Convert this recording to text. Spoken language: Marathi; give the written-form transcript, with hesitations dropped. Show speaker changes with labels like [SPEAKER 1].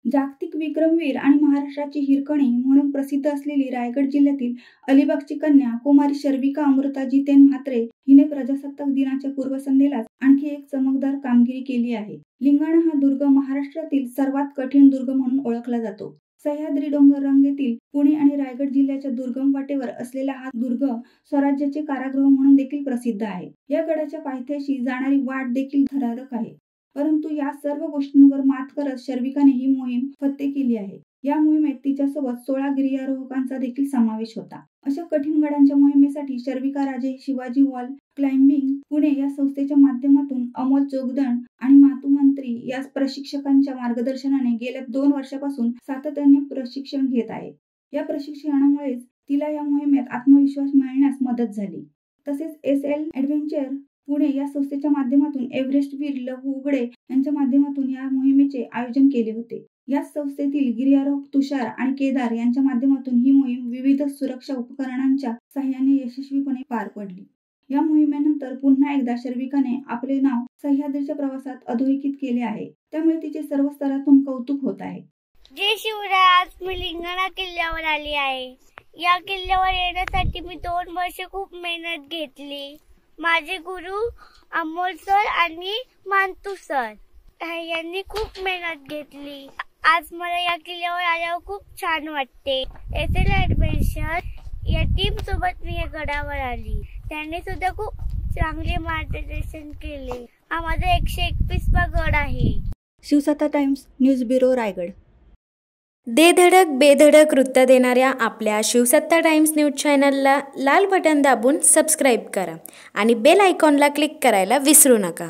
[SPEAKER 1] जागतिक विक्रमवीर आणि महाराष्ट्राची हिरकणी म्हणून प्रसिद्ध असलेली रायगड जिल्ह्यातील अलिबागची कन्या कुमारी शर्विका अमृता जितेन म्हात्रे हिने प्रजासत्ताक दिनाच्या पूर्वसंध्येलाच आणखी एक चमकदार कामगिरी केली आहे. लिंगाणा हा दुर्ग महाराष्ट्रातील सर्वात कठीण दुर्ग म्हणून ओळखला जातो. सह्याद्री डोंगर रांगेतील पुणे आणि रायगड जिल्ह्याच्या दुर्गम वाटेवर असलेला हा दुर्ग स्वराज्याचे कारागृह म्हणून देखील प्रसिद्ध आहे. या गडाच्या पायथ्याशी जाणारी वाट देखील थरारक आहे. परंतु या सर्व गोष्टींवर मात करत शर्विकाने ही मोहीम फत्ते केली आहे. या मोहिमेत तिच्यासोबत 16 गिर्यारोहकांचा देखील समावेश होता. अशा कठीण गडांच्या मोहिमेसाठी शर्विका राजे शिवाजी वॉल क्लाइम्बिंग पुणे या संस्थेच्या माध्यमातून अमोल जोगदंड आणि मातू मंत्री या प्रशिक्षकांच्या मार्गदर्शनाने गेल्या 2 वर्षापासून सातत्याने प्रशिक्षण घेत आहे. या प्रशिक्षणामुळेच तिला या मोहिमेत आत्मविश्वास मिळण्यास मदत झाली. तसेच SL ॲडव्हेंचर पुणे या संस्थेच्या माध्यमातून एव्हरेस्टवीर लहू उघडे यांच्या माध्यमातून या मोहिमेचे आयोजन केले होते. याच संस्थेतील गिर्यारोहक तुषार आणि केदार यांच्या माध्यमातून ही मोहीम विविध सुरक्षा उपकरणांच्या साहाय्याने यशस्वीपणे पार पडली. या मोहिमेनंतर पुन्हा एकदा शर्विकाने आपले नाव सह्याद्रीच्या प्रवासात अधोरेखित केले आहे. त्यामुळे तिचे सर्व स्तरातून कौतुक होत आहे.
[SPEAKER 2] जय शिवराय. आज मी लिंगाणा किल्ल्यावर आली आहे. या किल्ल्यावर येण्यासाठी मी 2 वर्ष खूप मेहनत घेतली. माझे गुरु अमोल सर आणि मांतू सर यांनी खूप मेहनत घेतली. आज मला या किल्ल्यावर आल्यावर खूप छान वाटते. SL ॲडव्हेंचर या टीम सोबत मी या गडावर आली. त्यांनी सुद्धा खूप चांगले मार्गदर्शन केले. हा माझा 121वा गड आहे.
[SPEAKER 1] शिवसत्ता टाइम्स न्यूज ब्युरो रायगड.
[SPEAKER 3] दे धडक बेधडक वृत्त देणाऱ्या आपल्या शिवसत्ता टाइम्स न्यूज चॅनलला लाल बटन दाबून सबस्क्राईब करा आणि बेल आयकॉनला क्लिक करायला विसरू नका.